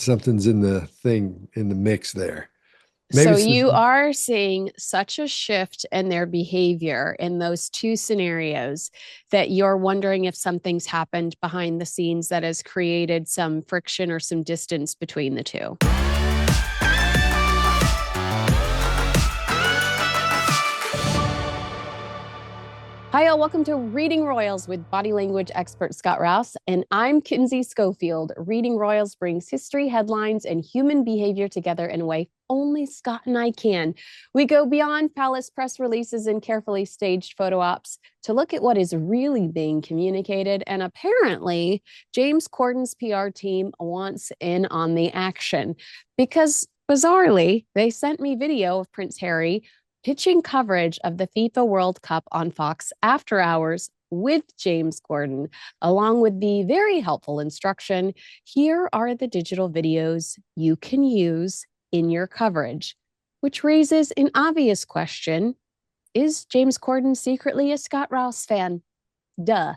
something's in the mix there. Maybe So it's you are seeing such a shift in their behavior in those two scenarios that you're wondering if something's happened behind the scenes that has created some friction or some distance between the two. Hi, all. Welcome to Reading Royals with body language expert Scott Rouse. And I'm Kinsey Schofield. Reading Royals brings history, headlines, and human behavior together in a way only Scott and I can. We go beyond palace press releases and carefully staged photo ops to look at what is really being communicated. And apparently, James Corden's PR team wants in on the action because bizarrely, they sent me video of Prince Harry pitching coverage of the FIFA World Cup on Fox After Hours with James Corden, along with the very helpful instruction, here are the digital videos you can use in your coverage, which raises an obvious question. Is James Corden secretly a Scott Rouse fan? Duh.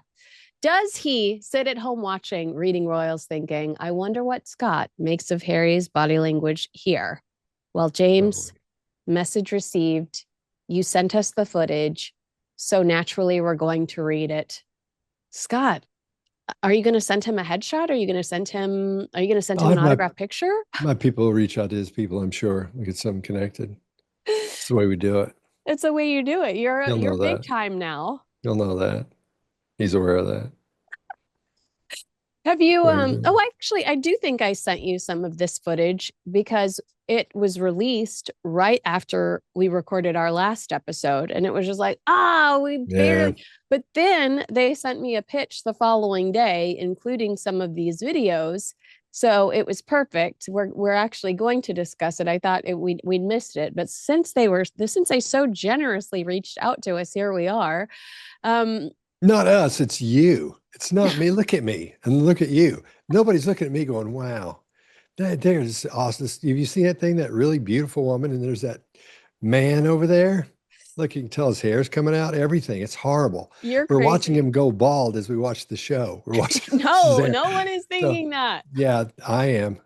Does he sit at home watching Reading Royals thinking, I wonder what Scott makes of Harry's body language here? Well, oh, James, message received. You sent us the footage. So naturally, we're going to read it. Scott, are you going to send him a headshot? Are you going to send I'll him an have autograph picture? my people reach out to his people. I'm sure we get something connected. It's the way we do it. It's the way you do it. You'll You're know big that. time now. You'll know that. He's aware of that. Have you The way we do it. oh actually I do think I sent you some of this footage because it was released right after we recorded our last episode and it was just like, we Yeah. barely, but then they sent me a pitch the following day including some of these videos. So it was perfect. We're actually going to discuss it. I thought we'd missed it, but since they so generously reached out to us, here we are. Um, Not us, it's you. It's not me. Look at me and look at you. Nobody's looking at me going, wow, there's awesome. Have you seen that thing, that really beautiful woman? And there's that man over there. Look, you can tell his hair's coming out, everything. It's horrible. you're We're watching crazy. him go bald as we watch the show. We're watching his No, hair. no one is So, thinking that. yeah, I am.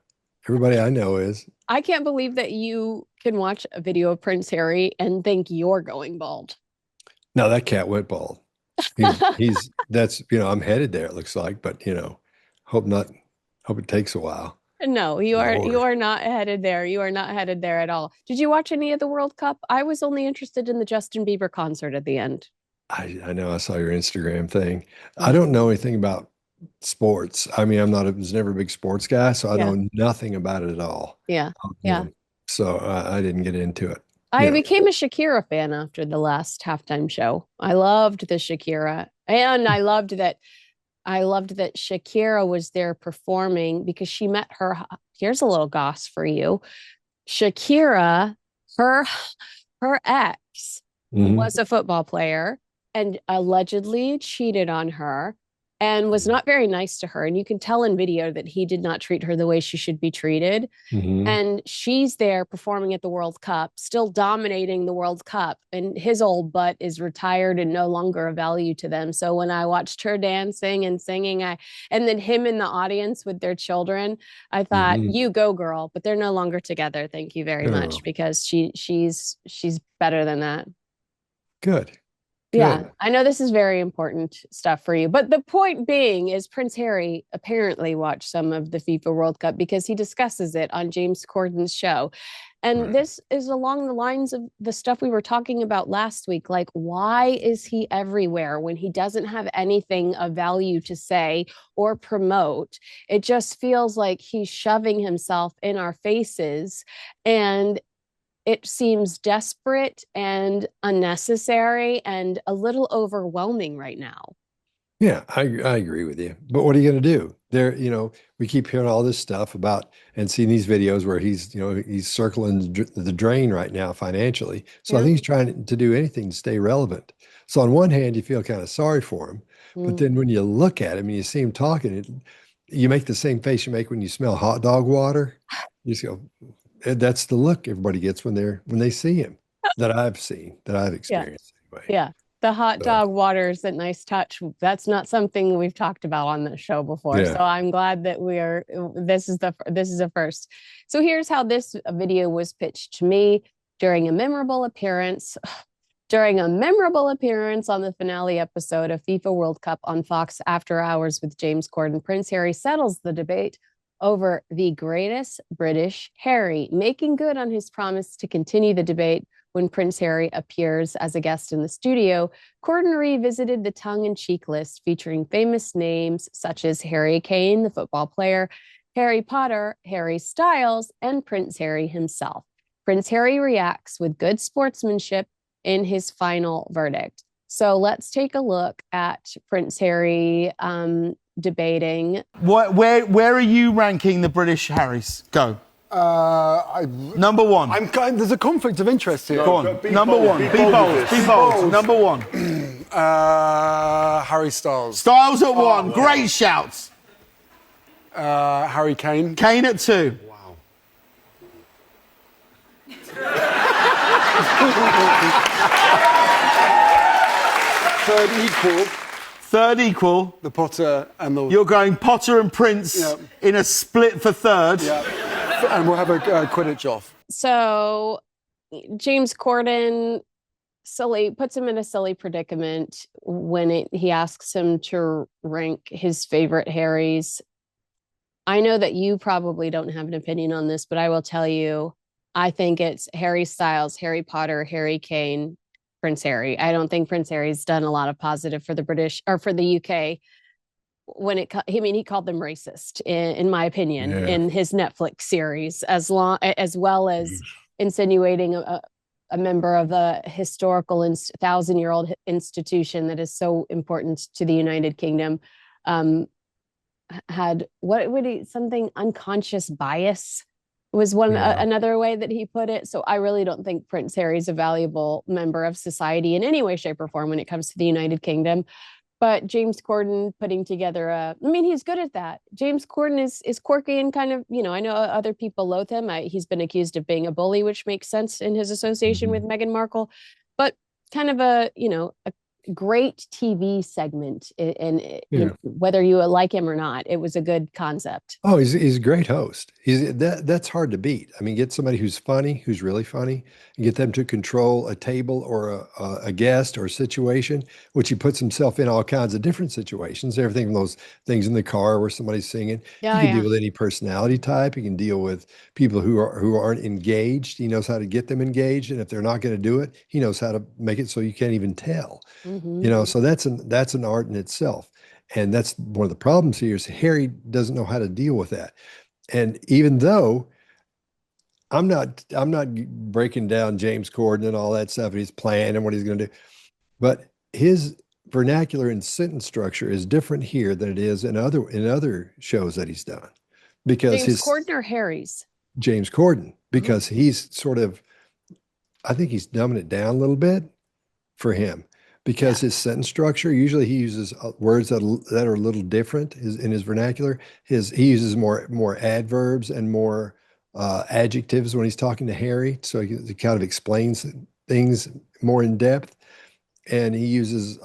Everybody I know is. I can't believe that you can watch a video of Prince Harry and think you're going bald. No, that cat went bald. That's, I'm headed there, it looks like, but, hope not, hope it takes a while. No, you Lord. are not headed there. You are not headed there at all. Did you watch any of the World Cup? I was only interested in the Justin Bieber concert at the end. I know I saw your Instagram thing. I Yeah. don't know anything about sports. I mean, I was never a big sports guy, so I Yeah. know nothing about it at all. Yeah. Yeah. So I didn't get into it. I You know, became a Shakira fan after the last halftime show. I loved the Shakira and I loved that Shakira was there performing because she met her. Here's a little goss for you. Shakira, her her ex mhm. was a football player and allegedly cheated on her and was not very nice to her. And you can tell in video that he did not treat her the way she should be treated. Mhm. And she's there performing at the World Cup, still dominating the World Cup. And his old butt is retired and no longer of value to them. So when I watched her dancing and singing, and then him in the audience with their children, I thought, Mhm. you go, girl. But they're no longer together. Thank you very much Oh, because she's better than that. good, Yeah, good. I know this is very important stuff for you. But the point being is Prince Harry apparently watched some of the FIFA World Cup because he discusses it on James Corden's show. And Right. this is along the lines of the stuff we were talking about last week. Like, why is he everywhere when he doesn't have anything of value to say or promote? It just feels like he's shoving himself in our faces. And it seems desperate and unnecessary and a little overwhelming right now. Yeah, I agree with you. But what are you going to do? We keep hearing all this stuff about and seeing these videos where he's circling the drain right now financially. So I Yeah. think he's trying to do anything to stay relevant. So on one hand, you feel kind of sorry for him, but Mm. then when you look at him and you see him talking, you make the same face you make when you smell hot dog water. You just go, and that's the look everybody gets when they see him, that I've seen, that I've Yeah. experienced anyway. Yeah. The hot So, dog water is a nice touch. That's not something we've talked about on the show before. So yeah. I'm glad that this is a first. So here's how this video was pitched to me during a memorable appearance. During a memorable appearance on the finale episode of FIFA World Cup on Fox After Hours with James Corden, Prince Harry settles the debate over the greatest British Harry, making good on his promise to continue the debate. When Prince Harry appears as a guest in the studio, Corden revisited the tongue-in-cheek list featuring famous names such as Harry Kane, the football player, Harry Potter, Harry Styles, and Prince Harry himself. Prince Harry reacts with good sportsmanship in his final verdict. So let's take a look at Prince Harry debating. Where are you ranking the British Harrys? Go. Number one. There's a conflict of interest here. Go on. Number one. Be bold. Be bold. Number one. Harry Styles. Styles at one. Great shouts. Harry Kane. Kane at two. Wow. Third equal. The Potter and the... You're going Potter and Prince in a split for third. Yeah. And we'll have a Quidditch off. So James Corden puts him in a silly predicament when he asks him to rank his favorite Harrys. I know that you probably don't have an opinion on this, but I will tell you, I think it's Harry Styles, Harry Potter, Harry Kane, Prince Harry. I don't think Prince Harry's done a lot of positive for the British or for the UK. He called them racist, in my opinion, in his Netflix series, as well as insinuating a member of a historical 1,000-year-old institution that is so important to the United Kingdom. Had something unconscious bias was another way that he put it. So I really don't think Prince Harry's a valuable member of society in any way, shape, or form when it comes to the United Kingdom. But James Corden putting together he's good at that. James Corden is quirky and kind of, I know other people loathe him. He's been accused of being a bully, which makes sense in his association with Meghan Markle, but kind of a great TV segment. And whether you like him or not, it was a good concept. Oh, he's a great host. That's hard to beat. I mean, get somebody who's funny, who's really funny, and get them to control a table or a guest or a situation, which he puts himself in all kinds of different situations. Everything from those things in the car where somebody's singing. He can deal with any personality type. He can deal with people who aren't engaged. He knows how to get them engaged, and if they're not going to do it, he knows how to make it so you can't even tell. So that's an art in itself. And that's one of the problems here is Harry doesn't know how to deal with that. And even though I'm not breaking down James Corden and all that stuff and his plan and what he's going to do, but his vernacular and sentence structure is different here than it is in other shows that he's done. Because James Corden or Harry's? James Corden, because he's I think he's dumbing it down a little bit for him. Because his sentence structure, usually he uses words that are a little different in his vernacular. He uses more adverbs and more adjectives when he's talking to Harry. So he kind of explains things more in depth. And he uses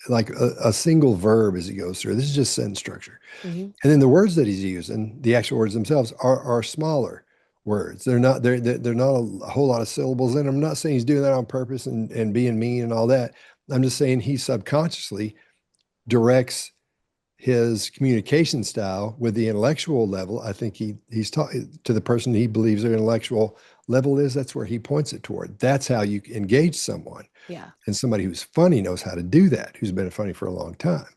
like a single verb as he goes through. This is just sentence structure. And then the words that he's using, the actual words themselves, are smaller words. They're not a whole lot of syllables in them. I'm not saying he's doing that on purpose and being mean and all that. I'm just saying he subconsciously directs his communication style with the intellectual level. I think he's talking to the person he believes their intellectual level is. That's where he points it toward. That's how you engage someone. Yeah. And somebody who's funny knows how to do that, who's been funny for a long time.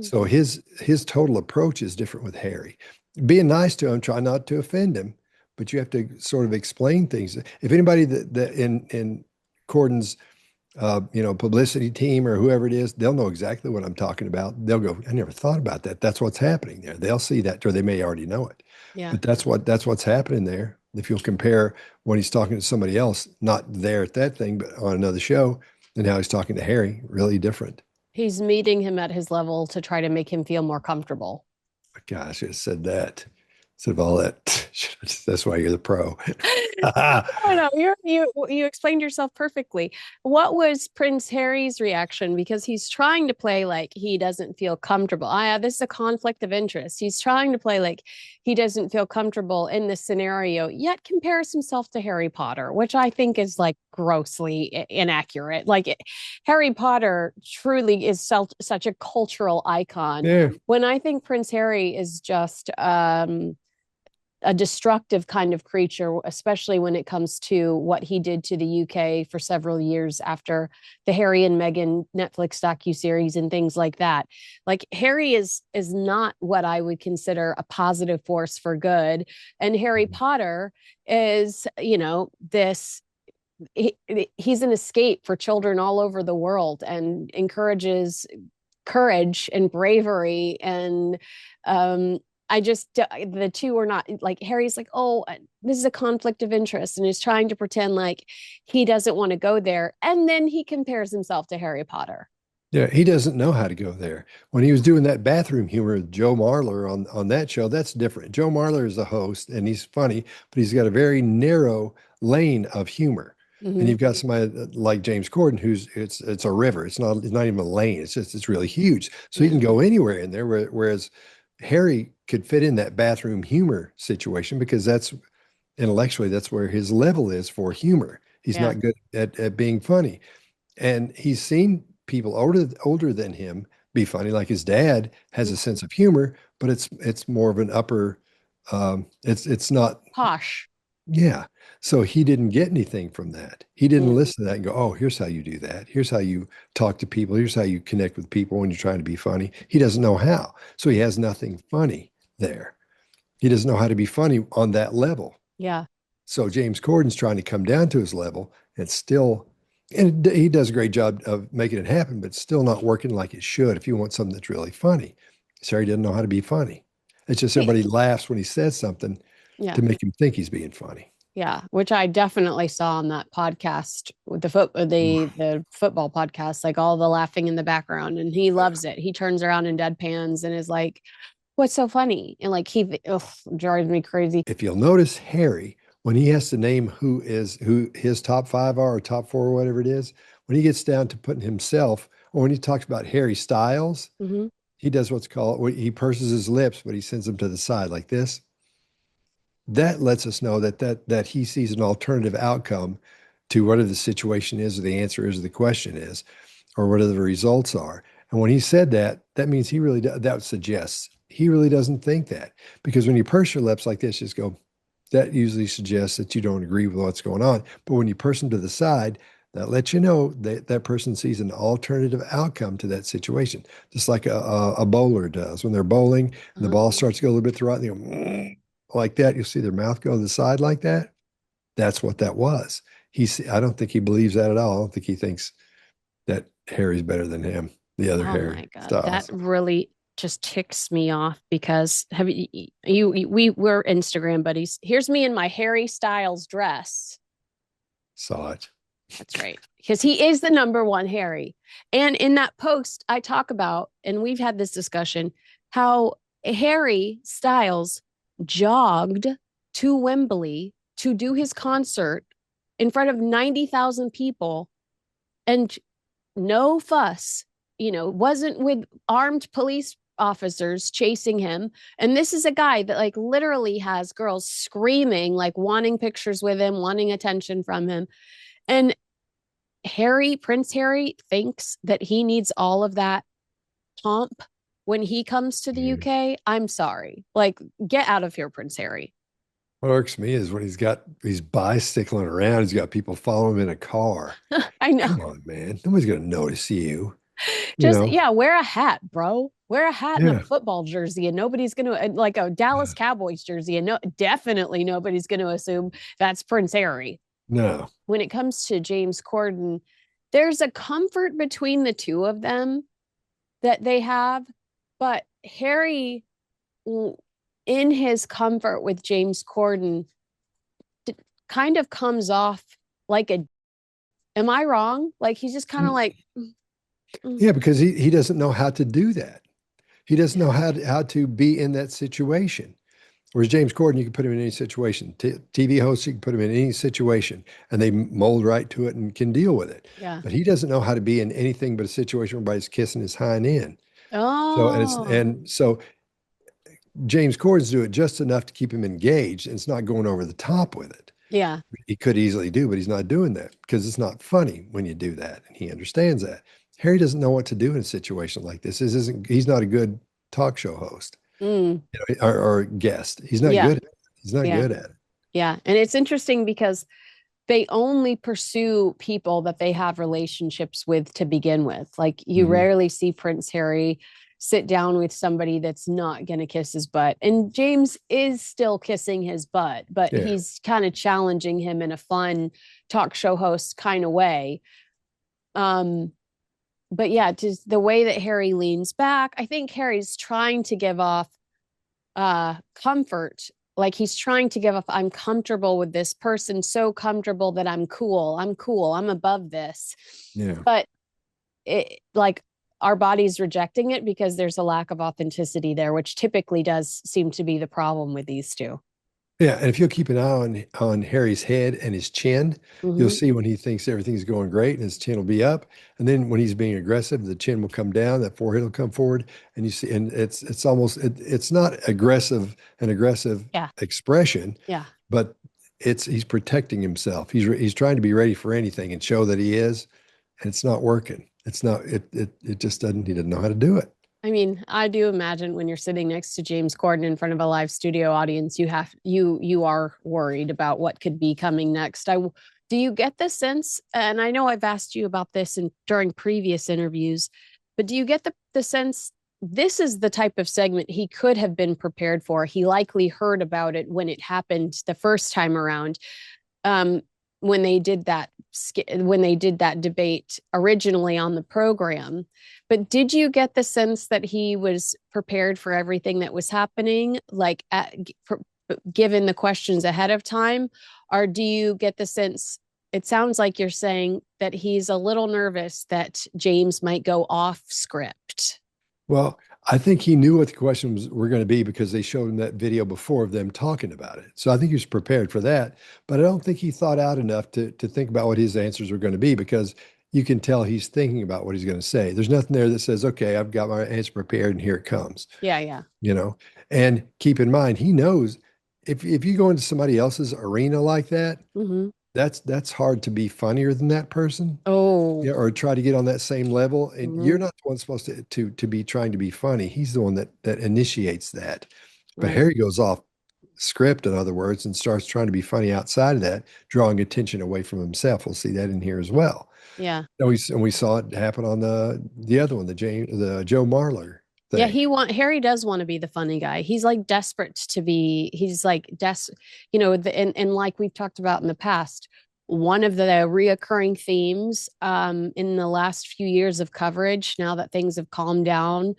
So his total approach is different with Harry. Being nice to him, try not to offend him, but you have to sort of explain things. If anybody that in Corden's publicity team or whoever it is, they'll know exactly what I'm talking about. They'll go, I never thought about that. That's what's happening there. They'll see that, or they may already know it. Yeah. But that's what's happening there. If you'll compare when he's talking to somebody else, not there at that thing, but on another show, and how he's talking to Harry, really different. He's meeting him at his level to try to make him feel more comfortable. Gosh, I should have said that. Instead of all that, that's why you're the pro. Oh no, you explained yourself perfectly. What was Prince Harry's reaction? Because he's trying to play like he doesn't feel comfortable. This is a conflict of interest. He's trying to play like he doesn't feel comfortable in this scenario, yet compares himself to Harry Potter, which I think is like grossly inaccurate. Harry Potter truly is such a cultural icon. Yeah. When I think Prince Harry is just a destructive kind of creature, especially when it comes to what he did to the UK for several years after the Harry and Meghan Netflix docuseries and things like that. Like Harry is not what I would consider a positive force for good. And Harry Potter is, this he's an escape for children all over the world and encourages courage and bravery and the two are not like Harry's like, oh, this is a conflict of interest and is trying to pretend like he doesn't want to go there. And then he compares himself to Harry Potter. Yeah, he doesn't know how to go there. When he was doing that bathroom humor with Joe Marler on that show, that's different. Joe Marler is a host and he's funny, but he's got a very narrow lane of humor. And you've got somebody like James Corden, it's a river. It's not even a lane. It's really huge. So he can go anywhere in there. Whereas Harry could fit in that bathroom humor situation because that's intellectually, that's where his level is for humor. He's not good at being funny. And he's seen people older than him be funny. Like his dad has a sense of humor, but it's more of an upper, it's not posh. Yeah. So he didn't get anything from that. He didn't listen to that and go, oh, here's how you do that. Here's how you talk to people. Here's how you connect with people when you're trying to be funny. He doesn't know how. So he has nothing funny there. He doesn't know how to be funny on that level. Yeah. So James Corden's trying to come down to his level and he does a great job of making it happen, but still not working like it should if you want something that's really funny. So he doesn't know how to be funny. It's just everybody laughs when he says something to make him think he's being funny. Yeah, which I definitely saw on that podcast with the football podcast, like all the laughing in the background, and he loves it. He turns around and deadpans and is like, "What's so funny?" And like drives me crazy. If you'll notice, Harry, when he has to name who his top 5 are or top 4 or whatever it is, when he gets down to putting himself, or when he talks about Harry Styles, he does what's called, he purses his lips, but he sends them to the side like this. That lets us know that he sees an alternative outcome to whatever the situation is, or the answer is, or the question is, or whatever the results are. And when he said that, that means that suggests he really doesn't think that. Because when you purse your lips like this, just go, that usually suggests that you don't agree with what's going on. But when you purse them to the side, that lets you know that person sees an alternative outcome to that situation. Just like a bowler does. When they're bowling and the ball starts to go a little bit throughout, and they go, like that, you'll see their mouth go to the side like that. That's what that was. I don't think he believes that at all. I don't think he thinks that Harry's better than him. The other Harry. My God, Styles. that really just ticks me off because we were Instagram buddies. Here's me in my Harry Styles dress. Saw it. That's right. Because he is the number one Harry. And in that post, I talk about, and we've had this discussion, how Harry Styles jogged to Wembley to do his concert in front of 90,000 people and no fuss, wasn't with armed police officers chasing him. And this is a guy that like literally has girls screaming, like wanting pictures with him, wanting attention from him. And Prince Harry thinks that he needs all of that pomp when he comes to the UK. I'm sorry. Like, get out of here, Prince Harry. What irks me is when he's bicycling around, he's got people following him in a car. I know. Come on, man. Nobody's going to notice you. Wear a hat, bro. Wear a hat and a football jersey, and nobody's going to, like a Dallas Cowboys jersey, and definitely nobody's going to assume that's Prince Harry. No. When it comes to James Corden, there's a comfort between the two of them that they have. But Harry, in his comfort with James Corden, kind of comes off like am I wrong? Like he's just kind of like. Yeah, because he doesn't know how to do that. He doesn't know how to be in that situation. Whereas James Corden, you can put him in any situation. TV host, you can put him in any situation, and they mold right to it and can deal with it. Yeah. But he doesn't know how to be in anything but a situation where everybody's kissing his hind end. Oh. So James Corden's do it just enough to keep him engaged, and it's not going over the top with it. Yeah. He could easily do, but he's not doing that because it's not funny when you do that, and he understands that. Harry doesn't know what to do in a situation like this. He's not a good talk show host or guest. He's not good at it. He's not good at it. Yeah. And it's interesting because they only pursue people that they have relationships with to begin with. Like you rarely see Prince Harry sit down with somebody that's not going to kiss his butt. And James is still kissing his butt, but he's kind of challenging him in a fun talk show host kind of way. But yeah, just the way that Harry leans back, I think Harry's trying to give off comfort. Like he's trying to give off, I'm comfortable with this person, so comfortable that I'm cool. I'm above this. Yeah. But like our body's rejecting it because there's a lack of authenticity there, which typically does seem to be the problem with these two. Yeah, and if you'll keep an eye on Harry's head and his chin, you'll see when he thinks everything's going great and his chin will be up, and then when he's being aggressive, the chin will come down, that forehead will come forward, and you see, and it's almost it's not an aggressive expression, but he's protecting himself. He's trying to be ready for anything and show that he is, and it's not working. It's not. It just doesn't. He doesn't know how to do it. I mean, I do imagine when you're sitting next to James Corden in front of a live studio audience, you are worried about what could be coming next. Do you get the sense, and I know I've asked you about this during previous interviews, but do you get the sense this is the type of segment he could have been prepared for? He likely heard about it when it happened the first time around. When they did that debate originally on the program. But did you get the sense that he was prepared for everything that was happening, like given the questions ahead of time? Or do you get the sense, it sounds like you're saying that he's a little nervous that James might go off script? Well, I think he knew what the questions were going to be because they showed him that video before of them talking about it. So I think he was prepared for that, but I don't think he thought out enough to think about what his answers were going to be, because you can tell he's thinking about what he's going to say. There's nothing there that says, okay, I've got my answer prepared and here it comes. Yeah. And keep in mind, he knows if you go into somebody else's arena like that, that's hard to be funnier than that person. Or try to get on that same level. And you're not the one supposed to be trying to be funny. He's the one that initiates that. But Harry goes off script, in other words, and starts trying to be funny outside of that, drawing attention away from himself. We'll see that in here as well. Yeah. And we saw it happen on the other one, the Joe Marler thing. Yeah, Harry does want to be the funny guy. He's like desperate to be. He's like and like we've talked about in the past, one of the reoccurring themes in the last few years of coverage, now that things have calmed down,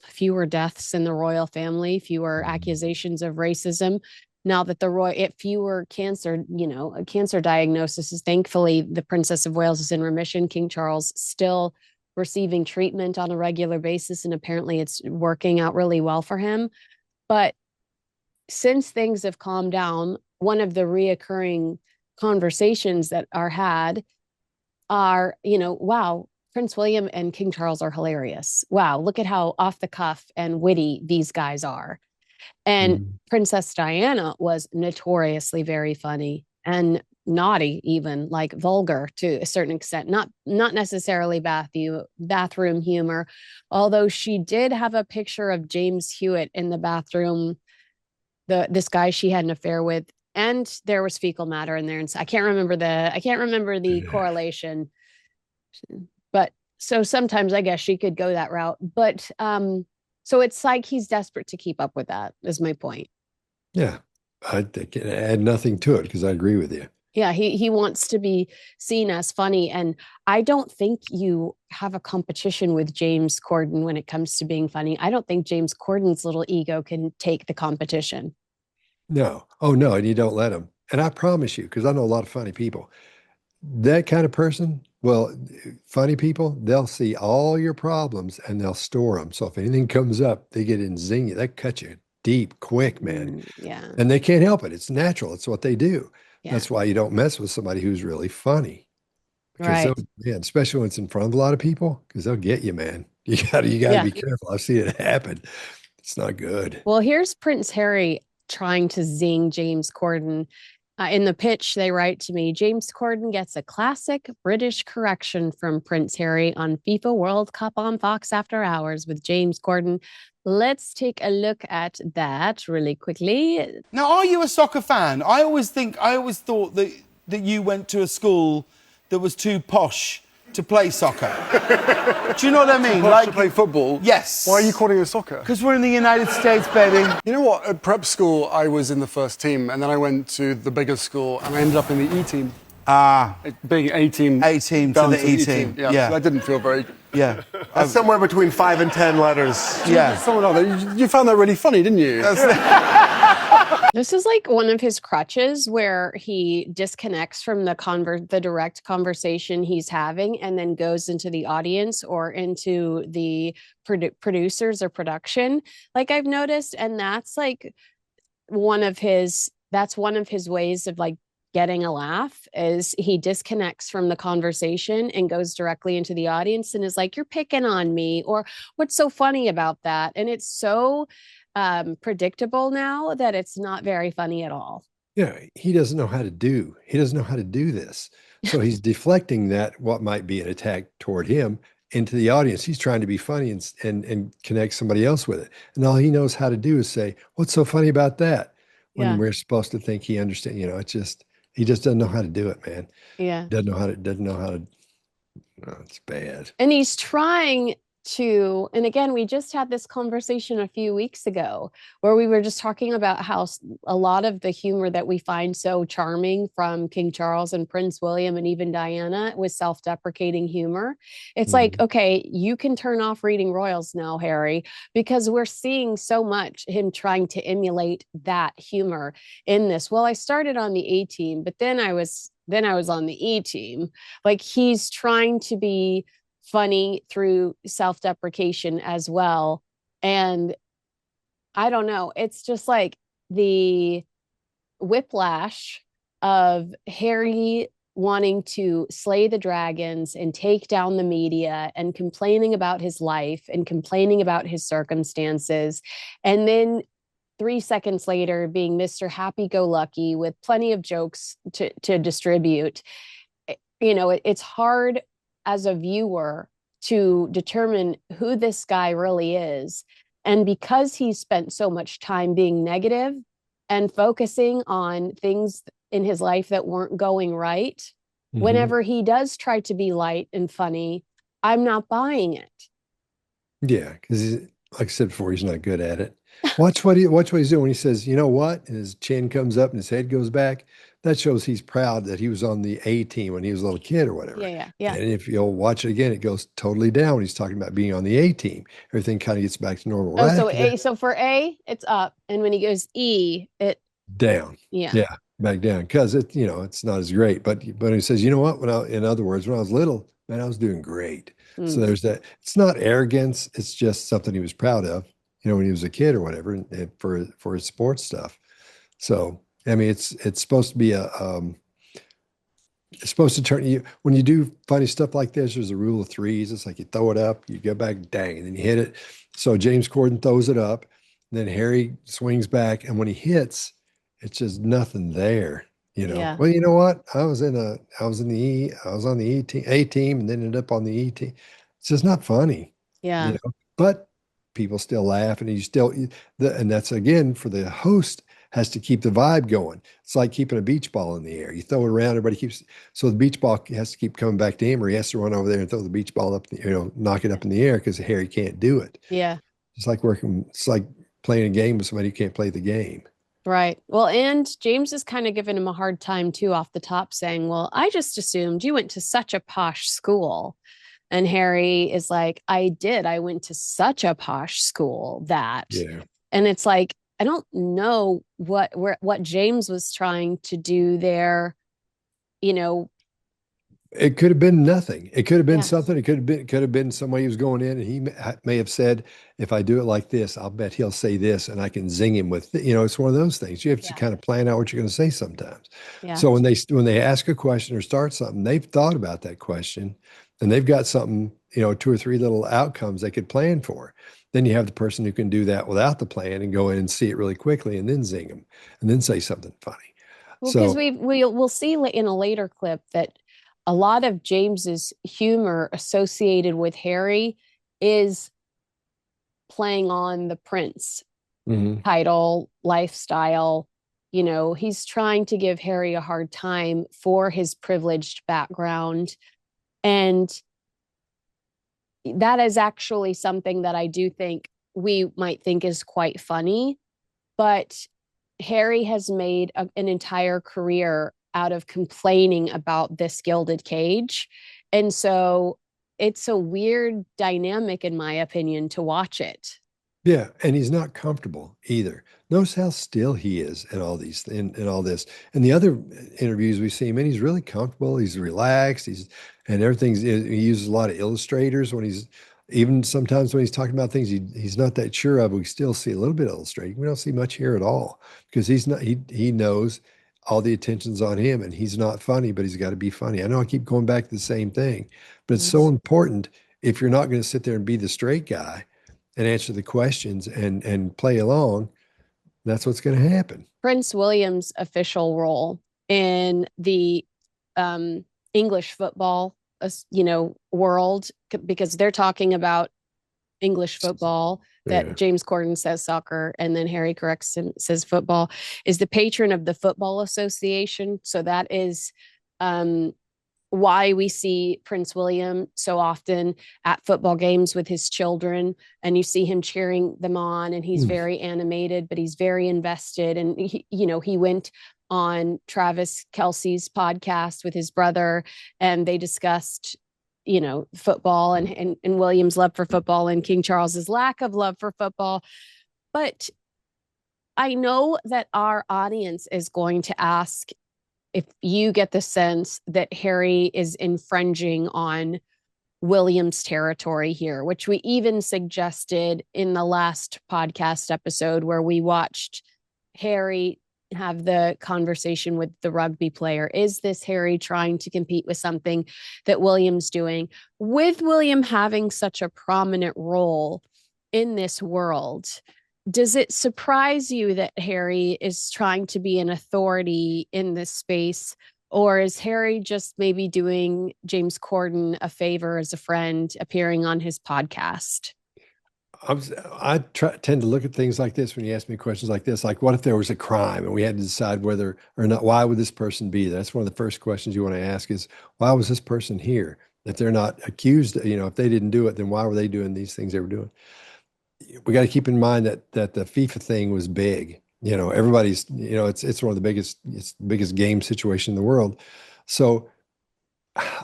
fewer deaths in the royal family, fewer accusations of racism. Now that fewer cancer diagnoses. Thankfully, the Princess of Wales is in remission. King Charles still receiving treatment on a regular basis, and apparently it's working out really well for him. But since things have calmed down, one of the reoccurring conversations that are had are, wow, Prince William and King Charles are hilarious. Wow, look at how off the cuff and witty these guys are. And Princess Diana was notoriously very funny and naughty, even like vulgar to a certain extent, not necessarily bathroom humor, although she did have a picture of James Hewitt in the bathroom, this guy she had an affair with, and there was fecal matter in there, and I can't remember the correlation, but so sometimes I guess she could go that route, but so it's like he's desperate to keep up with that, is my point. Yeah, I can add nothing to it because I agree with you. Yeah, he wants to be seen as funny. And I don't think you have a competition with James Corden when it comes to being funny. I don't think James Corden's little ego can take the competition. No. Oh, no. And you don't let him. And I promise you, because I know a lot of funny people, that kind of person, well, funny people, they'll see all your problems and they'll store them. So if anything comes up, they get in zing you. That cut you deep, quick, man. Yeah. And they can't help it. It's natural. It's what they do. Yeah. That's why you don't mess with somebody who's really funny. Because Right. man, especially when it's in front of a lot of people, because they'll get you, man. You gotta be careful. I've seen it happen. It's not good. Well, here's Prince Harry trying to zing James Corden. In the pitch, they write to me, James Corden gets a classic British correction from Prince Harry on FIFA World Cup on Fox After Hours with James Corden. Let's take a look at that really quickly. Now, are you a soccer fan? I always thought that you went to a school that was too posh to play soccer. Do you know what I mean? Like to play football? Yes. Why are you calling it soccer? Because we're in the United States, baby. You know what? At prep school, I was in the first team, and then I went to the bigger school, and I ended up in the E team. Being A team. A team to the E team. Yeah. So I didn't feel very good. Yeah. That's somewhere between 5 and 10 letters. Yeah. Someone other. You found that really funny, didn't you? This is like one of his crutches where he disconnects from the direct conversation he's having and then goes into the audience or into the producers or production, like I've noticed. And that's like one of his ways of like getting a laugh is he disconnects from the conversation and goes directly into the audience and is like, you're picking on me, or what's so funny about that? And it's so predictable now that it's not very funny at all. Yeah, he doesn't know how to do. He doesn't know how to do this. So he's deflecting that what might be an attack toward him into the audience. He's trying to be funny and connect somebody else with it. And all he knows how to do is say, "What's so funny about that?" When we're supposed to think he understands. You know, it's just he just doesn't know how to do it, man. Yeah, doesn't know how to. Oh, it's bad. And he's trying to, and again, we just had this conversation a few weeks ago where we were just talking about how a lot of the humor that we find so charming from King Charles and Prince William and even Diana was self-deprecating humor. It's like, okay, you can turn off Reading Royals now, Harry, because we're seeing so much him trying to emulate that humor in this. Well, I started on the A team, but then I was on the E team. Like he's trying to be funny through self-deprecation as well. And I don't know, it's just like the whiplash of Harry wanting to slay the dragons and take down the media and complaining about his life and complaining about his circumstances. And then 3 seconds later being Mr. Happy-Go-Lucky with plenty of jokes to distribute. You know, it's hard as a viewer to determine who this guy really is. And because he spent so much time being negative and focusing on things in his life that weren't going right, whenever he does try to be light and funny, I'm not buying it. Yeah, because like I said before, he's not good at it. Watch what he's doing when he says, "You know what?" and his chin comes up and his head goes back. That shows he's proud that he was on the A team when he was a little kid or whatever. Yeah. And if you'll watch it again, it goes totally down when he's talking about being on the A team. Everything kind of gets back to normal. So for A, it's up, and when he goes E, it down. Yeah, back down because it's not as great. But he says, "You know what? In other words, when I was little, man, I was doing great." So there's that. It's not arrogance. It's just something he was proud of. When he was a kid or whatever, and for his sports stuff. So, I mean, it's supposed to be it's supposed to turn you, when you do funny stuff like this, there's a rule of threes. It's like you throw it up, you go back, dang, and then you hit it. So James Corden throws it up, and then Harry swings back. And when he hits, it's just nothing there. Yeah. Well, you know what? I was on the A team and then ended up on the E team. It's just not funny. Yeah. But people still laugh, and and that's again for the host has to keep the vibe going. It's like keeping a beach ball in the air. You throw it around, so the beach ball has to keep coming back to him, or he has to run over there and throw the beach ball up, knock it up in the air because Harry can't do it. Yeah. It's like playing a game with somebody who can't play the game. Right. Well, and James is kind of giving him a hard time too off the top, saying, well, I just assumed you went to such a posh school. And Harry is like, I did. I went to such a posh school that. Yeah. And it's like, I don't know what James was trying to do there, It could have been nothing. It could have been Yeah. something. It could have been some way he was going in, and he may have said, "If I do it like this, I'll bet he'll say this, and I can zing him with." It's one of those things. You have to Yeah. kind of plan out what you're going to say sometimes. Yeah. So when they ask a question or start something, they've thought about that question, and they've got something, two or three little outcomes they could plan for. Then you have the person who can do that without the plan and go in and see it really quickly, and then zing them, and then say something funny. Well, because So we'll see in a later clip that a lot of James's humor associated with Harry is playing on the prince mhm. title, lifestyle. He's trying to give Harry a hard time for his privileged background. And that is actually something that I do think we might think is quite funny. But Harry has made an entire career out of complaining about this gilded cage. And so it's a weird dynamic, in my opinion, to watch it. Yeah, and he's not comfortable either. Notice how still he is in all these in all this. And the other interviews we see him in, he's really comfortable. He's relaxed. And everything's. He uses a lot of illustrators when he's even sometimes when he's talking about things he's not that sure of. We still see a little bit of illustrating. We don't see much here at all because he's not. He knows all the attention's on him, and he's not funny, but he's got to be funny. I know I keep going back to the same thing, but it's so important if you're not going to sit there and be the straight guy and answer the questions and play along, that's what's going to happen. Prince William's official role in the English football, world, because they're talking about English football, that James Corden says soccer, and then Harry corrects him, says football, is the patron of the Football Association. So that is why we see Prince William so often at football games with his children, and you see him cheering them on, and he's very animated, but he's very invested. And he went on Travis Kelce's podcast with his brother, and they discussed football and William's love for football and King Charles's lack of love for football. But I know that our audience is going to ask if you get the sense that Harry is infringing on William's territory here, which we even suggested in the last podcast episode where we watched Harry have the conversation with the rugby player. Is this Harry trying to compete with something that William's doing? With William having such a prominent role in this world, does it surprise you that Harry is trying to be an authority in this space? Or is Harry just maybe doing James Corden a favor as a friend, appearing on his podcast? I tend to look at things like this when you ask me questions like this, like what if there was a crime and we had to decide whether or not, why would this person be there? That's one of the first questions you want to ask is, why was this person here? If they're not accused, if they didn't do it, then why were they doing these things they were doing? We got to keep in mind that the FIFA thing was big. Everybody's, it's one of the biggest game situation in the world. So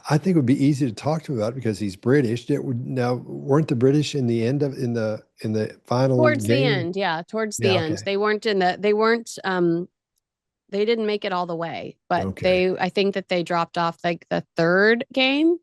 I think it would be easy to talk to him about it because he's British. Weren't the British in the end of in the final towards game? the end, yeah, towards the end. Okay. They didn't make it all the way, but I think that they dropped off like the third game.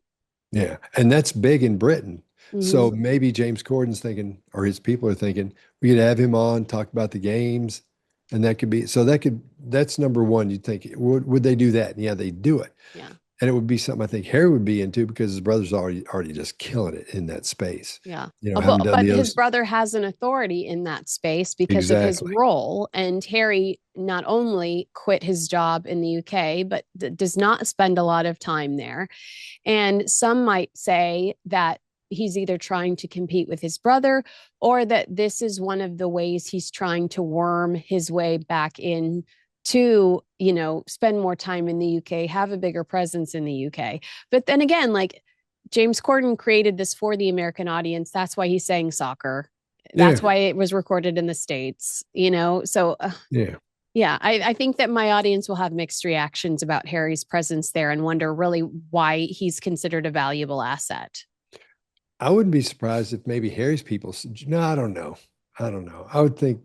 Yeah, and that's big in Britain. So maybe James Corden's thinking, or his people are thinking, we could have him on, talk about the games, and that's number one. You'd think, would they do that? And yeah, they do it. Yeah. And it would be something I think Harry would be into because his brother's already just killing it in that space. Yeah. But his brother has an authority in that space because of his role. And Harry not only quit his job in the UK, but does not spend a lot of time there. And some might say that he's either trying to compete with his brother or that this is one of the ways he's trying to worm his way back in to, spend more time in the UK, have a bigger presence in the UK. But then again, like James Corden created this for the American audience. That's why he's saying soccer. That's why it was recorded in the States, So, I think that my audience will have mixed reactions about Harry's presence there and wonder really why he's considered a valuable asset. I wouldn't be surprised if maybe Harry's people, no, I don't know. I would think.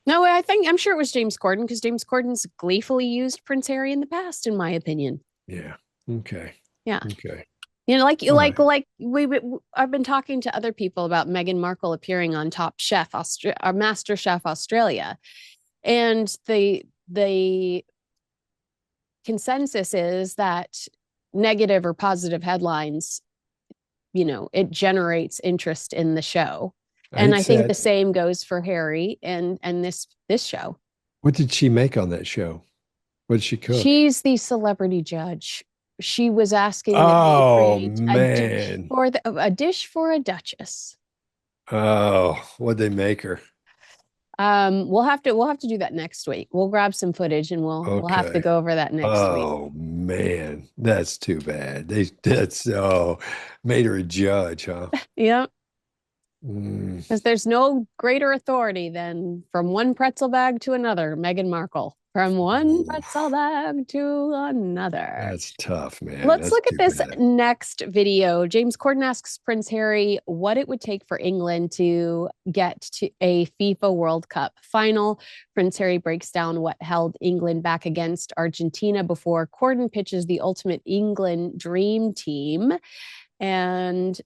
No, I'm sure it was James Corden because James Corden's gleefully used Prince Harry in the past, in my opinion. Yeah. Okay. Yeah. Okay. You know, All right. I've been talking to other people about Meghan Markle appearing on Top Chef, or Master Chef Australia, and the consensus is that negative or positive headlines, it generates interest in the show, and I think the same goes for Harry and this show. What did she make on that show? What did she cook? She's the celebrity judge. She was asking Oh, that they create man. a dish for a duchess. Oh, what'd they make her? We'll have to do that next week. We'll grab some footage and we'll have to Okay. go over that next week. Oh, man. That's too bad. Made her a judge, huh? Yeah. Mm. Because there's no greater authority than from one pretzel bag to another, Meghan Markle. From one pretzel bag to another. That's tough, man. Let's look at this bad. next video. James Corden asks Prince Harry what it would take for England to get to a FIFA World Cup final. Prince Harry breaks down what held England back against Argentina before Corden pitches the ultimate England dream team. And,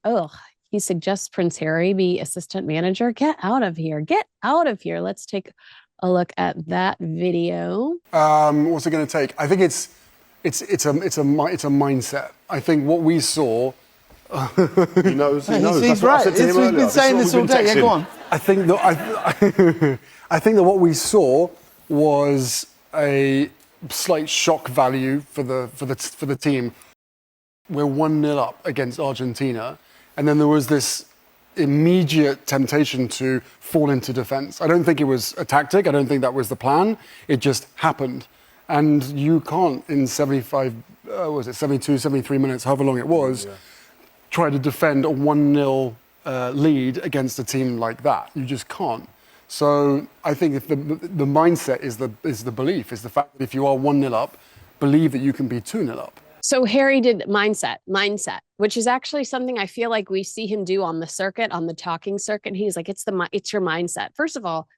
he suggests Prince Harry be assistant manager. Get out of here. Get out of here. Let's take a look at that video. What's it going to take? I think it's a mindset. I think what we saw. He knows. He's right. We've been saying this all day. Yeah, go on. I think that what we saw was a slight shock value for the team. We're 1-0 up against Argentina, and then there was this immediate temptation to fall into defense. I don't think it was a tactic. I don't think that was the plan. It just happened. And you can't, in 72, 73 minutes, however long it was, try to defend a 1-0 lead against a team like that. You just can't. So I think if the mindset is the belief, is the fact that if you are 1-0 up, believe that you can be 2-0 up. So Harry did mindset, which is actually something I feel like we see him do on the circuit, on the talking circuit. He's like, it's your mindset. First of all,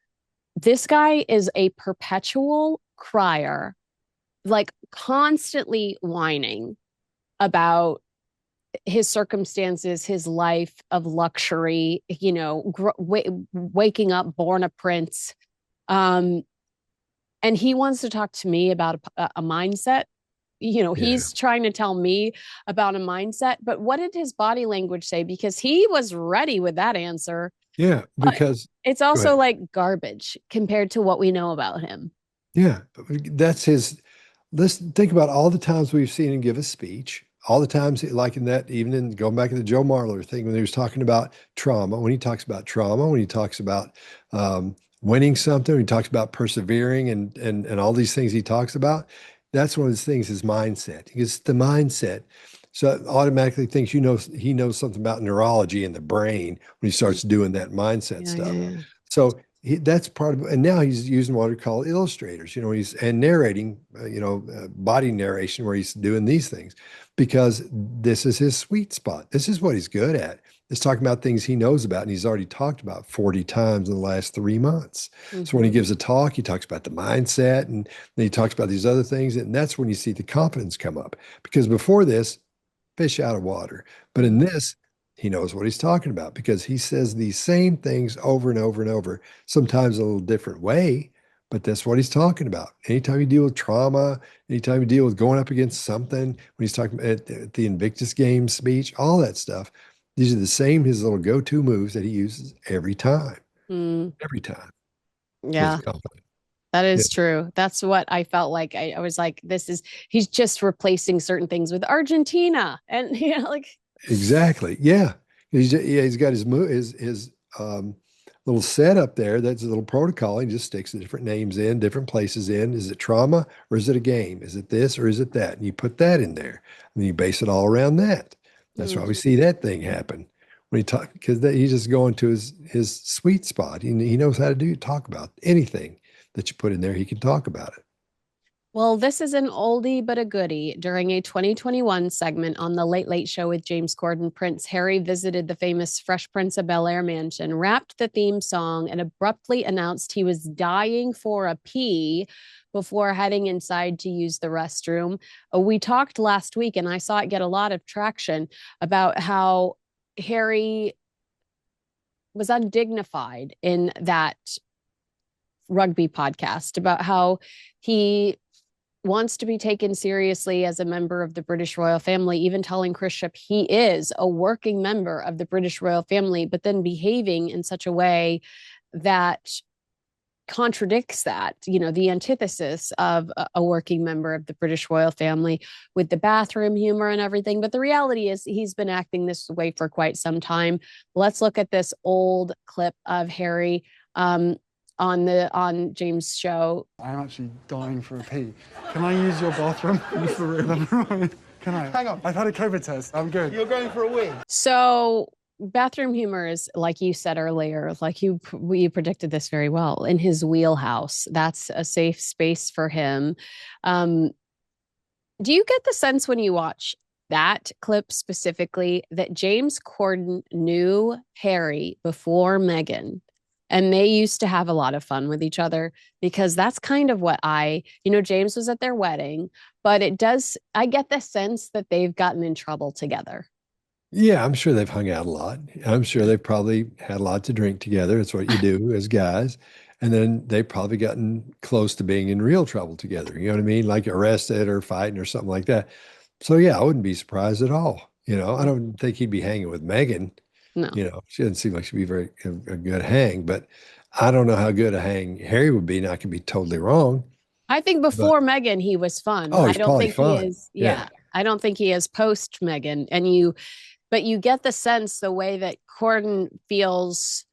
this guy is a perpetual crier, like constantly whining about his circumstances, his life of luxury, waking up, born a prince. And he wants to talk to me about a mindset. He's trying to tell me about a mindset, but what did his body language say? Because he was ready with that answer. Yeah, because it's also like garbage compared to what we know about him. Yeah, that's his. Let's think about all the times we've seen him give a speech, all the times, like in that, even in going back to the Joe Marler thing, when he was talking about trauma, when he talks about trauma, when he talks about winning something, when he talks about persevering and all these things he talks about. That's one of his things, his mindset. It's the mindset. So it automatically thinks he knows something about neurology in the brain when he starts doing that mindset stuff. Yeah. So that's part of it. And now he's using what we call illustrators, he's narrating, body narration where he's doing these things because this is his sweet spot. This is what he's good at. It's talking about things he knows about, and he's already talked about 40 times in the last 3 months. Mm-hmm. So when he gives a talk, he talks about the mindset, and then he talks about these other things, and that's when you see the confidence come up. Because before this, fish out of water. But in this, he knows what he's talking about because he says these same things over and over and over, sometimes a little different way, but that's what he's talking about. Anytime you deal with trauma, anytime you deal with going up against something, when he's talking at the Invictus Games speech, all that stuff, these are the same, his little go-to moves that he uses every time. Every time. Yeah. That is true. That's what I felt like. I was like, he's just replacing certain things with Argentina. And Exactly. Yeah. He's got his little setup there. That's a little protocol. He just sticks the different names in, different places in. Is it trauma or is it a game? Is it this or is it that? And you put that in there. And then you base it all around that. That's why we see that thing happen when he talk, because he's just going to his sweet spot. He knows how to talk about anything that you put in there. He can talk about it. Well, this is an oldie but a goodie. During a 2021 segment on The Late Late Show with James Corden, Prince Harry visited the famous Fresh Prince of Bel-Air mansion, rapped the theme song, and abruptly announced he was dying for a pee before heading inside to use the restroom. We talked last week, and I saw it get a lot of traction about how Harry was undignified in that rugby podcast, about how he wants to be taken seriously as a member of the British royal family, even telling Chris Ship he is a working member of the British royal family, but then behaving in such a way that contradicts that, the antithesis of a working member of the British royal family, with the bathroom humor and everything. But the reality is he's been acting this way for quite some time. Let's look at this old clip of Harry on James' show. I'm actually dying for a pee. Can I use your bathroom? You for real? Can I? Hang on. I've had a COVID test. I'm good. You're going for a wee. So bathroom humor is, like you said earlier, like you predicted this very well, in his wheelhouse. That's a safe space for him. Do you get the sense when you watch that clip specifically that James Corden knew Harry before Meghan? And they used to have a lot of fun with each other, because that's kind of what James was at their wedding, but I get the sense that they've gotten in trouble together. Yeah, I'm sure they've hung out a lot. I'm sure they've probably had a lot to drink together. It's what you do as guys. And then they've probably gotten close to being in real trouble together. You know what I mean? Like arrested or fighting or something like that. So yeah, I wouldn't be surprised at all. I don't think he'd be hanging with Meghan. No. She doesn't seem like she'd be a good hang, but I don't know how good a hang Harry would be. And I could be totally wrong. I think before Meghan, he was fun. Oh, he's I don't probably think fun. he is. Yeah. I don't think he is post Meghan. But you get the sense the way that Corden feels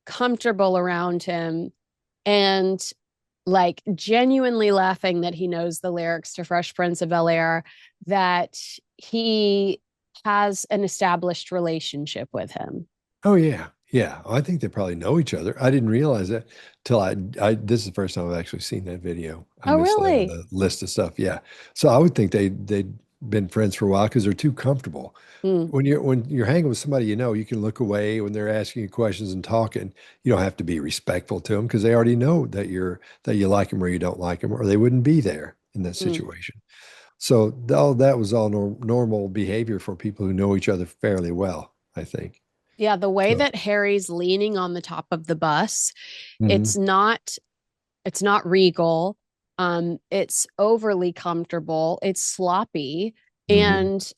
comfortable around him, and like genuinely laughing that he knows the lyrics to Fresh Prince of Bel-Air, that he has an established relationship with him. Oh yeah. Yeah. I think they probably know each other. I didn't realize that till this is the first time I've actually seen that video. Oh, really? The list of stuff. Yeah. So I would think they'd been friends for a while because they're too comfortable. When you're hanging with somebody, you can look away when they're asking you questions and talking. You don't have to be respectful to them because they already know that you like them or you don't like them, or they wouldn't be there in that situation. So that was all normal behavior for people who know each other fairly well, I think. Yeah, the way that Harry's leaning on the top of the bus, Mhm. it's not regal. It's overly comfortable. It's sloppy. Mhm. And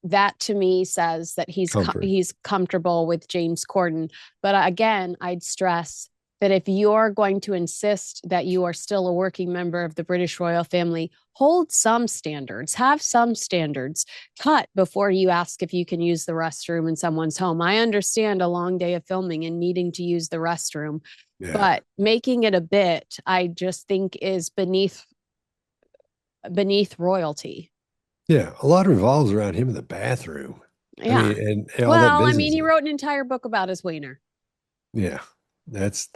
that to me says that he's comfortable with James Corden. But again, I'd stress that if you're going to insist that you are still a working member of the British royal family, hold some standards, have some standards. Cut before you ask if you can use the restroom in someone's home. I understand a long day of filming and needing to use the restroom, but making it a bit, I just think is beneath royalty. Yeah, a lot revolves around him in the bathroom. Yeah. I mean, and all that business. He wrote an entire book about his wiener. Yeah, that's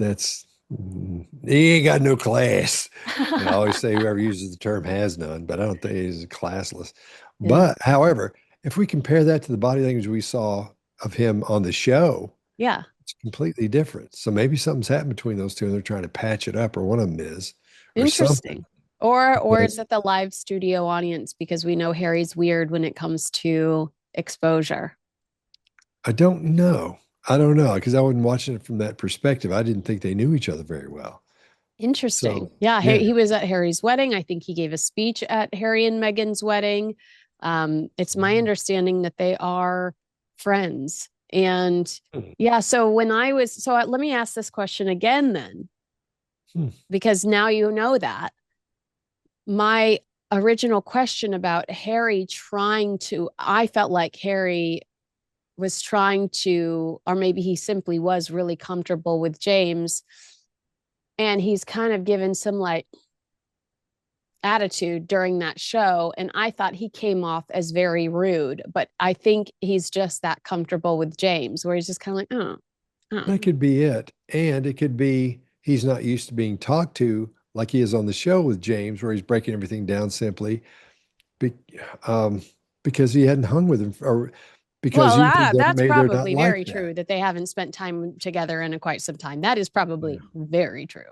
he ain't got no class. I always say whoever uses the term has none, but I don't think he's classless. Yeah. But however, if we compare that to the body language we saw of him on the show, it's completely different. So maybe something's happened between those two and they're trying to patch it up, or one of them is. Interesting. Or is it the live studio audience? Because we know Harry's weird when it comes to exposure. I don't know because I wasn't watching it from that perspective. I didn't think they knew each other very well. Interesting. So, He was at Harry's wedding. I think he gave a speech at Harry and Meghan's wedding. It's my understanding that they are friends. And so let me ask this question again then, because now you know that. My original question about Harry I felt like Harry was trying to, or maybe he simply was really comfortable with James, and he's kind of given some like attitude during that show. And I thought he came off as very rude, but I think he's just that comfortable with James, where he's just kind of like, That could be it. And it could be he's not used to being talked to like he is on the show with James, where he's breaking everything down simply, be, because he hadn't hung with him, or because Well, he knew that that's maybe they're not probably like very that. true that they haven't spent time together in quite some time. That is probably very true.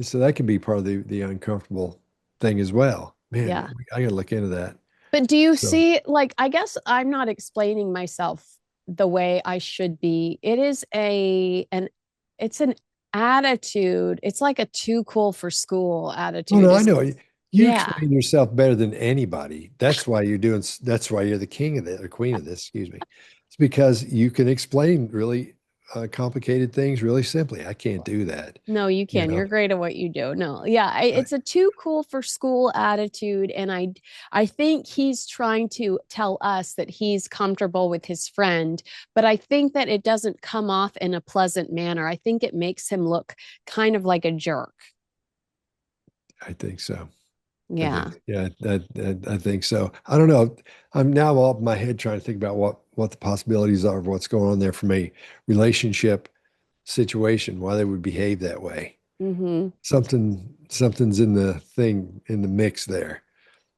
So that could be part of the uncomfortable thing as well. Man, Yeah. I got to look into that. But do you So- see, like, I guess I'm not explaining myself the way I should be. It is it's an attitude. It's like a too cool for school attitude. Oh no, I It's- know. You Yeah. explain yourself better than anybody. That's why that's why you're the king of this, or queen of this, excuse me. It's because you can explain really complicated things really simply. I can't do that. No, you can. know? You're great at what you do. No, yeah, it's a too cool for school attitude, and I think he's trying to tell us that he's comfortable with his friend, but I think that it doesn't come off in a pleasant manner. I think it makes him look kind of like a jerk. I think so. Yeah. I think so. I don't know. I'm now all in my head trying to think about what the possibilities are of what's going on there from a relationship situation, why they would behave that way. Mm-hmm. Something's in the mix there.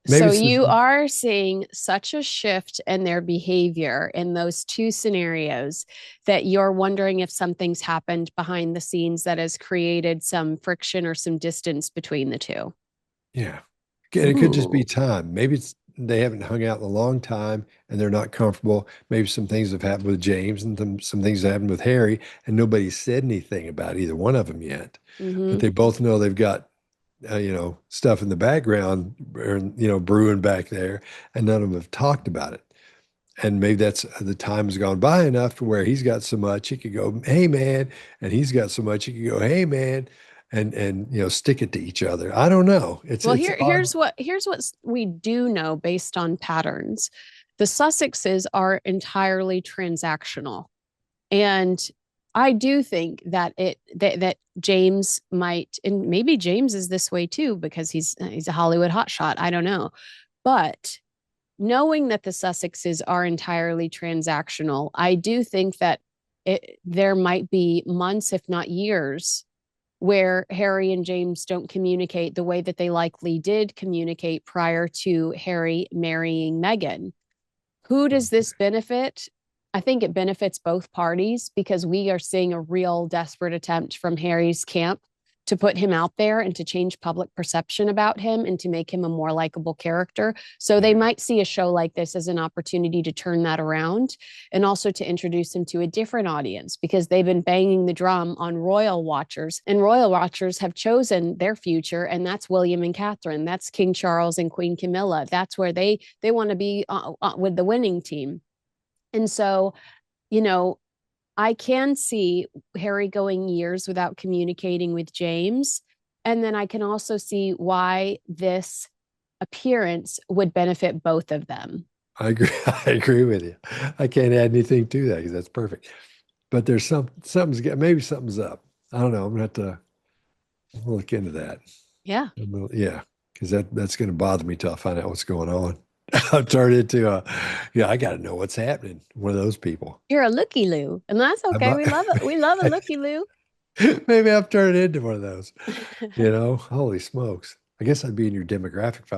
So it's you are seeing such a shift in their behavior in those two scenarios that you're wondering if something's happened behind the scenes that has created some friction or some distance between the two. Yeah. And it could just be Ooh. time. Maybe they haven't hung out in a long time and they're not comfortable. Maybe some things have happened with James and some things have happened with Harry, and nobody said anything about either one of them yet. Mm-hmm. But they both know they've got stuff in the background, or, brewing back there, and none of them have talked about it. And maybe that's the time has gone by enough to where he's got so much he could go, hey man, and he's got so much he could go, hey man, and stick it to each other. I don't know. Here's what we do know based on patterns. The Sussexes are entirely transactional, and I do think that that James might, and maybe James is this way too because he's a Hollywood hotshot. I don't know, but knowing that the Sussexes are entirely transactional, I do think that there might be months, if not years, where Harry and James don't communicate the way that they likely did communicate prior to Harry marrying Meghan. Who does this benefit? I think it benefits both parties because we are seeing a real desperate attempt from Harry's camp to put him out there and to change public perception about him and to make him a more likable character. So they might see a show like this as an opportunity to turn that around and also to introduce him to a different audience because they've been banging the drum on royal watchers, and royal watchers have chosen their future, and that's William and Catherine. That's King Charles and Queen Camilla. That's where they want to be with the winning team. And so, I can see Harry going years without communicating with James. And then I can also see why this appearance would benefit both of them. I agree. I agree with you. I can't add anything to that because that's perfect. But there's maybe something's up. I don't know. I'm gonna have to look into that. Yeah. Yeah, because that's gonna bother me till I find out what's going on. I've turned into I got to know what's happening. One of those people. You're a looky-loo, and that's okay. We love it. We love a looky-loo. Maybe I've turned into one of those. Holy smokes! I guess I'd be in your demographic if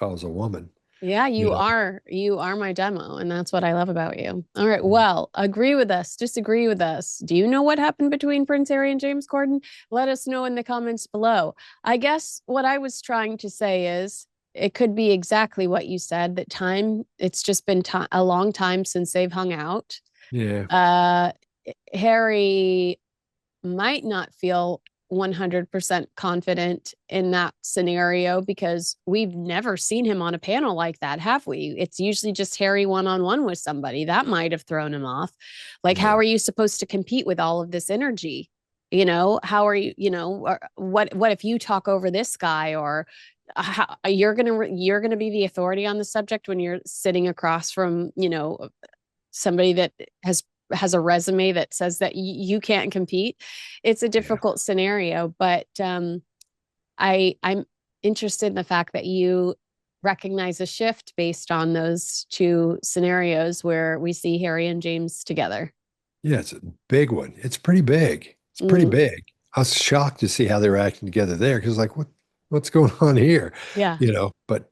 I was a woman. Yeah, you are. You are my demo, and that's what I love about you. All right. Well, agree with us, disagree with us. Do you know what happened between Prince Harry and James Corden? Let us know in the comments below. I guess what I was trying to say is it could be exactly what you said, that it's just been a long time since they've hung out. Yeah. Harry might not feel 100% confident in that scenario because we've never seen him on a panel like that, have we? It's usually just Harry one-on-one with somebody. That might have thrown him off. How are you supposed to compete with all of this energy? How are you, or what if you talk over this guy, or how you're gonna be the authority on the subject when you're sitting across from somebody that has a resume that says that you can't compete. It's a difficult scenario, but I'm interested in the fact that you recognize a shift based on those two scenarios where we see Harry and James together. Yeah, it's a big one. It's pretty big. It's pretty big. I was shocked to see how they were acting together there because like what's going on here? Yeah. But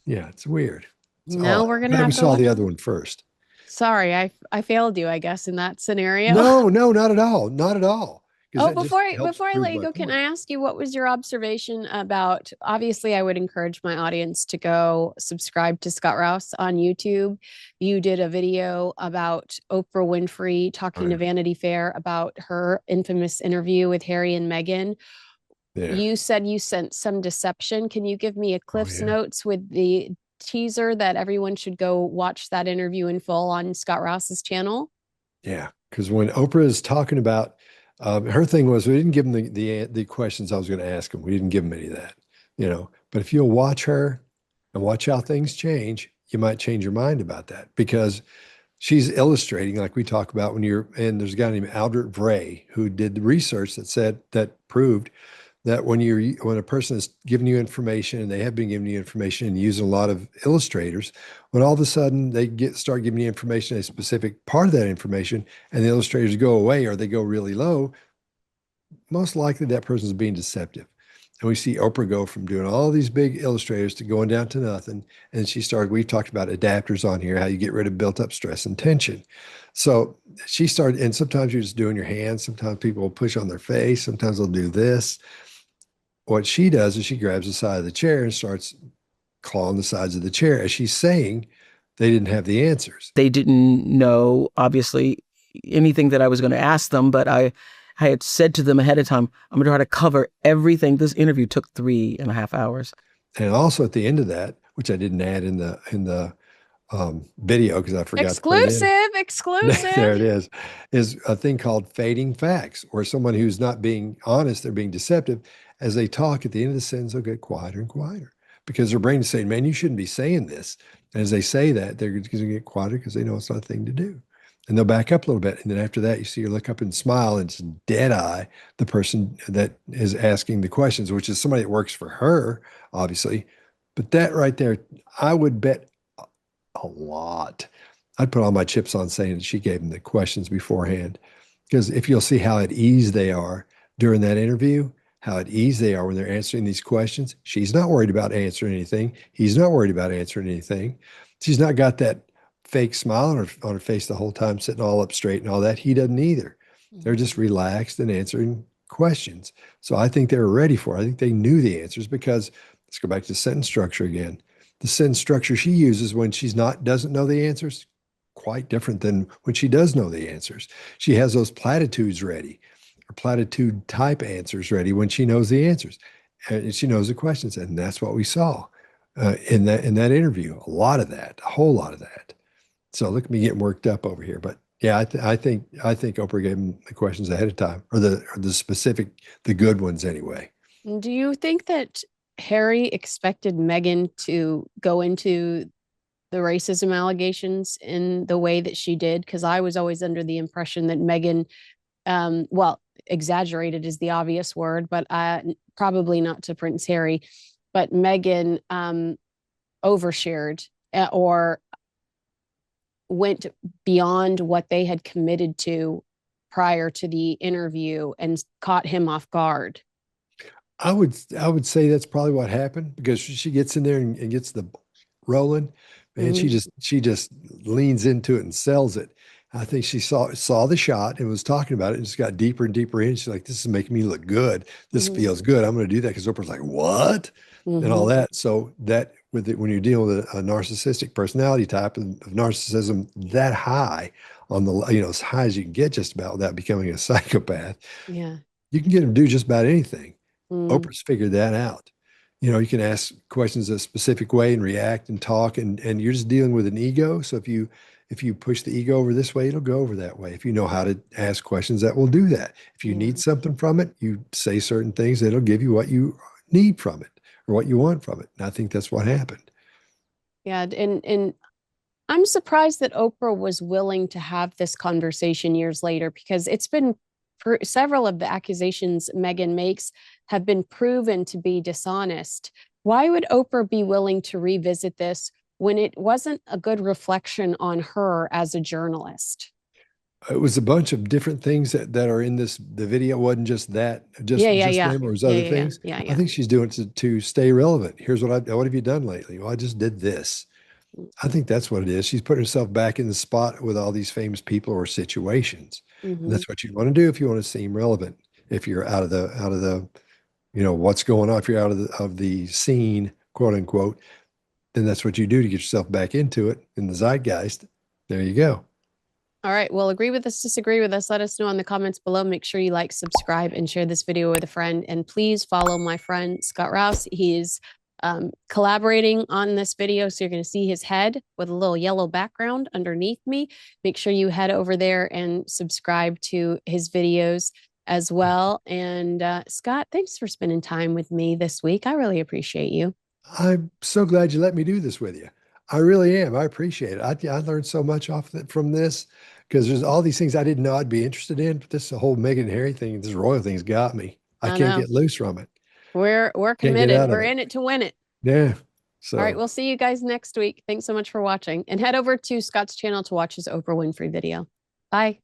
yeah, it's weird. It's Now odd. we're gonna Glad we have to saw watch. the other one first. Sorry, I failed you, I guess, in that scenario. No, not at all. Not at all. Because Oh, that just helps before I prove let you my go, can point. I ask you what was your observation about? Obviously, I would encourage my audience to go subscribe to Scott Rouse on YouTube. You did a video about Oprah Winfrey Oh, talking to yeah. Vanity Fair about her infamous interview with Harry and Meghan. Yeah. You said you sent some deception. Can you give me a Oh, Cliff's yeah. Notes with the teaser that everyone should go watch that interview in full on Scott Rouse's channel? Yeah. Because when Oprah is talking about her thing was we didn't give them the questions I was going to ask them. We didn't give them any of that. But if you'll watch her and watch how things change, you might change your mind about that because she's illustrating, like we talk about and there's a guy named Albert Vray who did the research that proved that when a person is giving you information and they have been giving you information and using a lot of illustrators, when all of a sudden they start giving you information, a specific part of that information, and the illustrators go away or they go really low, most likely that person is being deceptive. And we see Oprah go from doing all these big illustrators to going down to nothing. And we've talked about adapters on here, how you get rid of built up stress and tension. So she started, and sometimes you're just doing your hands. Sometimes people will push on their face. Sometimes they'll do this. What she does is she grabs the side of the chair and starts clawing the sides of the chair as she's saying they didn't have the answers. They didn't know, obviously, anything that I was going to ask them, but I had said to them ahead of time, I'm going to try to cover everything. This interview took 3.5 hours. And also at the end of that, which I didn't add in the video because I forgot to put it in. Exclusive. There it is a thing called fading facts, where someone who's not being honest, they're being deceptive. As they talk at the end of the sentence, they'll get quieter and quieter because their brain is saying, man, you shouldn't be saying this. And as they say that, they're going to get quieter because they know it's not a thing to do. And they'll back up a little bit. And then after that, you see her look up and smile and it's dead eye, the person that is asking the questions, which is somebody that works for her, obviously. But that right there, I would bet a lot. I'd put all my chips on saying that she gave them the questions beforehand. Because if you'll see how at ease they are during that interview, how at ease they are when they're answering these questions, she's not worried about answering anything. He's not worried about answering anything. She's not got that fake smile on her face the whole time, sitting all up straight and all that. He doesn't either. They're just relaxed and answering questions. So I think they were ready for it. I think they knew the answers because let's go back to the sentence structure again. The sentence structure she uses when doesn't know the answers, quite different than when she does know the answers. She has those platitudes ready, or platitude type answers ready when she knows the answers, and she knows the questions, and that's what we saw in that interview. A lot of that, a whole lot of that. So look at me getting worked up over here, but yeah, I think Oprah gave him the questions ahead of time, or the specific, the good ones anyway. Do you think that Harry expected Meghan to go into the racism allegations in the way that she did? Because I was always under the impression that Meghan, well, exaggerated is the obvious word, but probably not to Prince Harry, but Meghan overshared or went beyond what they had committed to prior to the interview and caught him off guard. I would say that's probably what happened because she gets in there and gets the rolling, and she just leans into it and sells it. I think she saw the shot and was talking about it and just got deeper and deeper in. She's like, "This is making me look good. This feels good. I'm going to do that." Because Oprah's like, "What?" And all that. So that when you're dealing with a narcissistic personality type of narcissism that high on the as high as you can get just about without becoming a psychopath, Yeah, you can get them to do just about anything. Mm. Oprah's figured that out. You can ask questions a specific way and react and talk, and you're just dealing with an ego. So if you push the ego over this way, it'll go over that way. If you know how to ask questions, that will do that. If you need something from it, you say certain things, it'll give you what you need from it or what you want from it. And I think that's what happened. Yeah, and I'm surprised that Oprah was willing to have this conversation years later because it's been several of the accusations Meghan makes have been proven to be dishonest. Why would Oprah be willing to revisit this when it wasn't a good reflection on her as a journalist? It was a bunch of different things that are in the video. It wasn't just that, just Yeah. them, or was Yeah, other yeah, things. yeah. I think she's doing it to stay relevant. Here's what have you done lately? Well, I just did this. I think that's what it is. She's putting herself back in the spot with all these famous people or situations. And that's what you want to do if you want to seem relevant. If you're out of the, what's going on, if you're out of the scene, quote unquote, then that's what you do to get yourself back into it in the zeitgeist. There you go. All right. Well, agree with us, disagree with us. Let us know in the comments below. Make sure you like, subscribe, and share this video with a friend. And please follow my friend, Scott Rouse. He is collaborating on this video. So you're going to see his head with a little yellow background underneath me. Make sure you head over there and subscribe to his videos as well. And Scott, thanks for spending time with me this week. I really appreciate you. I'm so glad you let me do this with you. I really am. I appreciate it. I learned so much from this, because there's all these things I didn't know I'd be interested in. But this whole Meghan and Harry thing, this royal thing's got me. I can't get loose from it. We're committed. We're in it to win it. Yeah. So. All right. We'll see you guys next week. Thanks so much for watching, and head over to Scott's channel to watch his Oprah Winfrey video. Bye.